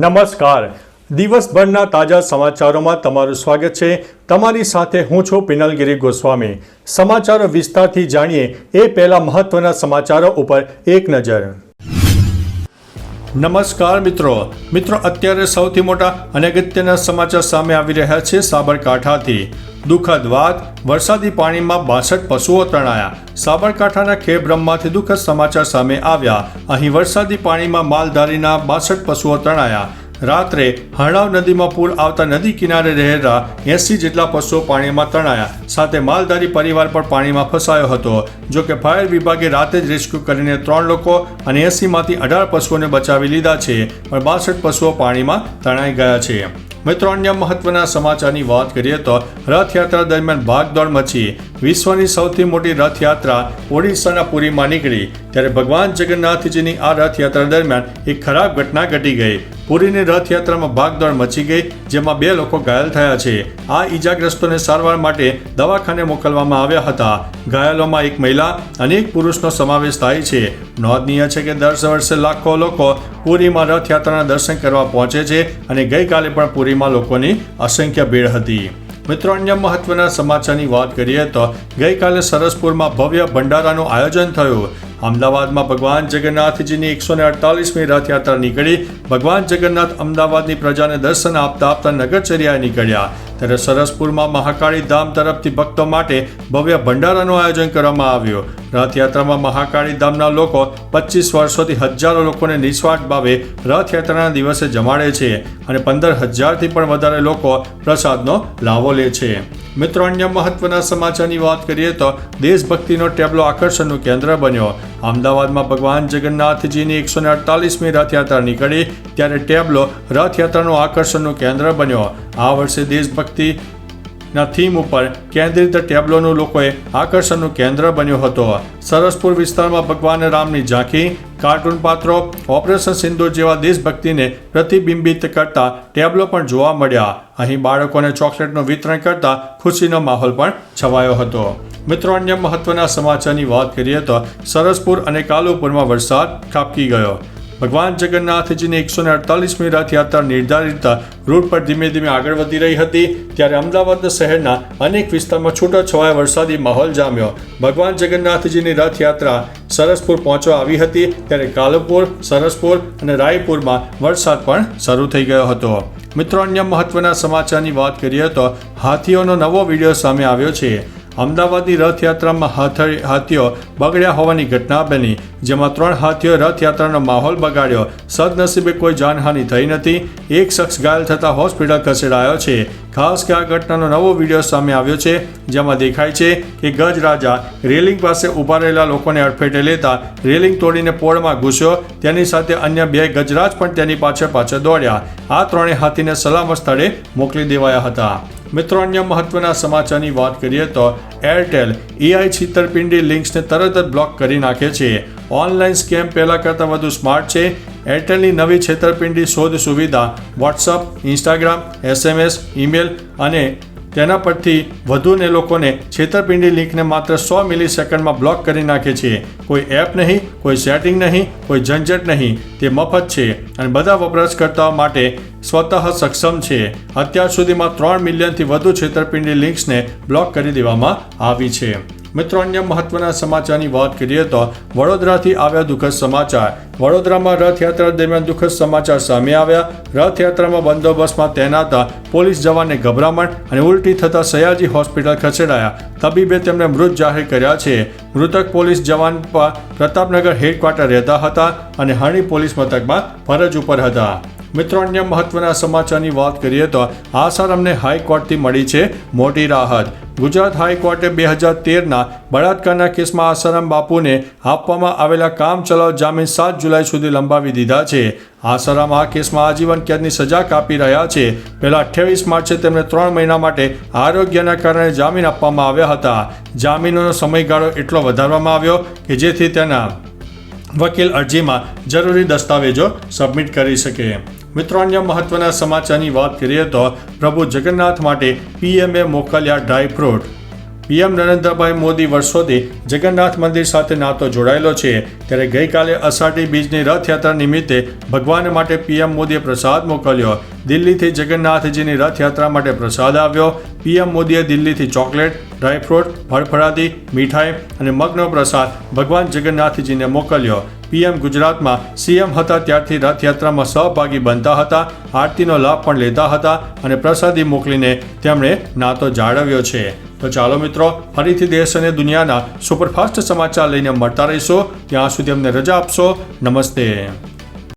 નમસ્કાર. દિવસભરના તાજા સમાચારોમાં તમારું સ્વાગત છે. તમારી સાથે હું છું પિનલગીરી ગોસ્વામી. સમાચારો વિસ્તારથી જાણીએ એ પહેલા મહત્વના સમાચારો ઉપર એક નજર. નમસ્કાર મિત્રો. અત્યારે સૌથી મોટા અને અગત્યના સમાચાર સામે આવી રહ્યા છે સાબરકાંઠાથી. દુઃખદ વાત, વરસાદી પાણીમાં 62 પશુઓ તણાયા. સાબરકાંઠાના ખેબ્રહ્માથી દુઃખદ સમાચાર સામે આવ્યા. અહીં વરસાદી પાણીમાં માલધારીના 62 પશુઓ તણાયા. રાત્રે હરણાવ નદીમાં પૂર આવતા નદી કિનારે રહેલા 80 જેટલા પશુઓ પાણીમાં તણાયા. સાથે માલધારી પરિવાર પણ પાણીમાં ફસાયો હતો. જો કે ફાયર વિભાગે રાતે જ રેસ્ક્યુ કરીને 3 લોકો અને 80માંથી 18 પશુઓને બચાવી લીધા છે, પણ 62 પશુઓ પાણીમાં તણાઈ ગયા છે. મિત્રો, અન્ય મહત્વના સમાચારની વાત કરીએ તો રથયાત્રા દરમિયાન ભાગદોડ મચી. વિશ્વની સૌથી મોટી રથયાત્રા ઓડિશાના પુરીમાં નીકળી, ત્યારે ભગવાન જગન્નાથજીની આ રથયાત્રા દરમિયાન એક ખરાબ ઘટના ઘટી ગઈ. પુરીની રથયાત્રામાં ભાગદોડ મચી ગઈ, જેમાં 2 લોકો ઘાયલ થયા છે. આ ઈજાગ્રસ્તોને સારવાર માટે દવાખાને મોકલવામાં આવ્યા હતા. ઘાયલોમાં એક મહિલા અને એક પુરુષનો સમાવેશ થાય છે. નોંધનીય છે કે દર વર્ષે લાખો લોકો પુરીમાં રથયાત્રાના દર્શન કરવા પહોંચે છે અને ગઈકાલે પણ પુરીમાં લોકોની અસંખ્ય ભીડ હતી. મિત્રો, અન્ય મહત્વના સમાચારની વાત કરીએ તો ગઈકાલે સરસપુરમાં ભવ્ય ભંડારાનું આયોજન થયું. અમદાવાદમાં ભગવાન જગન્નાથજીની 148મી રથયાત્રા નીકળી. ભગવાન જગન્નાથ અમદાવાદની પ્રજાને દર્શન આપતા નગરચર્યાએ નીકળ્યા. ત્યારે સરસપુરમાં મહાકાળી ધામ તરફથી ભક્તો માટે ભવ્ય ભંડારાનું આયોજન કરવામાં આવ્યું. રથયાત્રામાં મહાકાળી ધામના લોકો 25 વર્ષોથી હજારો લોકોને નિસ્વાર્થ ભાવે રથયાત્રાના દિવસે જમાડે છે અને 15,000થી પણ વધારે લોકો પ્રસાદનો લાવો લે છે. મિત્રો, અન્ય મહત્વના સમાચારની વાત કરીએ તો દેશભક્તિનો ટેબ્લો આકર્ષણનું કેન્દ્ર બન્યો. અમદાવાદમાં ભગવાન જગન્નાથજીની 148મી રથયાત્રા નીકળી, ત્યારે ટેબ્લો રથયાત્રાનું આકર્ષણનું કેન્દ્ર બન્યો. આ વર્ષે દેશભક્તિના થીમ ઉપર કેન્દ્રિત ટેબ્લોનું લોકોએ આકર્ષણનું કેન્દ્ર બન્યો હતો. સરસપુર વિસ્તારમાં ભગવાન રામની ઝાંખી, કાર્ટૂન પાત્રો, ઓપરેશન સિંદૂર જેવા દેશભક્તિને પ્રતિબિંબિત કરતા ટેબ્લો પણ જોવા મળ્યા. અહીં બાળકોને ચોકલેટનું વિતરણ કરતા ખુશીનો માહોલ પણ છવાયો હતો. મિત્રો, અન્ય મહત્વના સમાચારની વાત કરીએ તો સરસપુર અને કાલુપુરમાં વરસાદ ખાબકી ગયો. ભગવાન જગન્નાથજીની 148મી રથયાત્રા નિર્ધારિત રૂટ પર ધીમે ધીમે આગળ વધી રહી હતી, ત્યારે અમદાવાદ શહેરના અનેક વિસ્તારમાં છૂટોછવાયો વરસાદી માહોલ જામ્યો. ભગવાન જગન્નાથજીની રથયાત્રા સરસપુર પહોંચવા આવી હતી, ત્યારે કાલુપુર, સરસપુર અને રાયપુરમાં વરસાદ પણ શરૂ થઈ ગયો હતો. મિત્રો, અન્ય મહત્વના સમાચારની વાત કરીએ તો હાથીઓનો નવો વિડીયો સામે આવ્યો છે. અમદાવાદની રથયાત્રામાં હાથીઓ બગડ્યા હોવાની ઘટના બની, જેમાં 3 હાથીઓએ રથયાત્રાનો માહોલ બગાડ્યો. સદનસીબે કોઈ જાનહાનિ થઈ નથી. એક શખ્સ ઘાયલ થતાં હોસ્પિટલ ખસેડાયો છે. ખાસ કે આ ઘટનાનો નવો વિડીયો સામે આવ્યો છે, જેમાં દેખાય છે કે ગજરાજા રેલિંગ પાસે ઊભા રહેલા લોકોને અડફેટે લેતા રેલિંગ તોડીને પોળમાં ઘૂસ્યો. તેની સાથે અન્ય 2 ગજરાજ પણ તેની પાછળ દોડ્યા. આ 3 હાથીને સલામત સ્થળે મોકલી દેવાયા હતા. મિત્રો, અન્ય મહત્વના સમાચારની વાત કરીએ તો એરટેલ AI છેતરપિંડી લિંક્સને તરત જ બ્લોક કરી નાખે છે. ઓનલાઈન સ્કેમ પહેલાં કરતાં વધુ સ્માર્ટ છે. એરટેલની નવી છેતરપિંડી શોધ સુવિધા વોટ્સઅપ, ઇન્સ્ટાગ્રામ, SMS, ઈમેલ અને તેના પરથી વધુને લોકોને છેતરપિંડી લિંકને માત્ર 100 મિલિસેકન્ડમાં બ્લોક કરી નાખે છે. કોઈ એપ નહીં, કોઈ સેટિંગ નહીં, કોઈ ઝંઝટ નહીં. તે મફત છે અને બધા વપરાશકર્તાઓ માટે સ્વતઃ સક્ષમ છે. અત્યાર સુધીમાં 3 મિલિયનથી વધુ છેતરપિંડી લિંક્સને બ્લોક કરી દેવામાં આવી છે. મિત્રો, અન્ય મહત્વના સમાચારની વાત કરીએ તો વડોદરાથી આવ્યા દુઃખદ સમાચાર. વડોદરામાં રથયાત્રા દરમિયાન દુઃખદ સમાચાર સામે આવ્યા. રથયાત્રામાં બંદોબસ્તમાં તૈનાત પોલીસ જવાનને ગભરામણ અને ઉલટી થતાં સયાજી હોસ્પિટલ ખસેડાયા. તબીબે તેમને મૃત જાહેર કર્યા છે. મૃતક પોલીસ જવાન પ્રતાપનગર હેડક્વાર્ટર રહેતા હતા અને હરણી પોલીસ મથકમાં ફરજ ઉપર હતા. મિત્રો, અન્ય મહત્વના સમાચારની વાત કરીએ તો આસારામને હાઈકોર્ટથી મળી છે મોટી રાહત. ગુજરાત હાઈકોર્ટે 2013ના બળાત્કારના કેસમાં આસારામ બાપુને આપવામાં આવેલા કામચલાઉ જામીન 7 જુલાઈ સુધી લંબાવી દીધા છે. આસારામ આ કેસમાં આજીવન કેદની સજા કાપી રહ્યા છે. પહેલા 28 માર્ચે તેમને 3 મહિના માટે આરોગ્યના કારણે જામીન આપવામાં આવ્યા હતા. જામીનનો સમયગાળો એટલો વધારવામાં આવ્યો કે જેથી તેના વકીલ અરજીમાં જરૂરી દસ્તાવેજો સબમિટ કરી શકે. મિત્રો, અન્ય મહત્વના સમાચારની વાત કરીએ તો પ્રભુ જગન્નાથ માટે PMએ મોકલ્યા dry fruit. PM Narendrabhai Modi વર્ષોથી જગન્નાથ મંદિર સાથે નાતો જોડાયેલો છે, ત્યારે ગઈકાલે અષાઢી બીજની રથયાત્રા નિમિત્તે ભગવાન માટે પીએમ મોદીએ પ્રસાદ મોકલ્યો. દિલ્હીથી જગન્નાથજીની રથયાત્રા માટે પ્રસાદ આવ્યો. પીએમ મોદીએ દિલ્હીથી ચોકલેટ, ડ્રાયફ્રૂટ, ફળફળાદી, મીઠાઈ અને મગનો પ્રસાદ ભગવાન જગન્નાથજીને મોકલ્યો. પીએમ ગુજરાતમાં સીએમ હતા ત્યારથી રથયાત્રામાં સહભાગી બનતા હતા, આરતીનો લાભ પણ લેતા હતા અને પ્રસાદી મોકલીને તેમણે નાતો જાળવ્યો છે. તો ચાલો મિત્રો, ફરીથી દેશ અને દુનિયાના સુપરફાસ્ટ સમાચાર લઈને મળતા રહીશો. ત્યાં સુધી અમને રજા આપશો. નમસ્તે.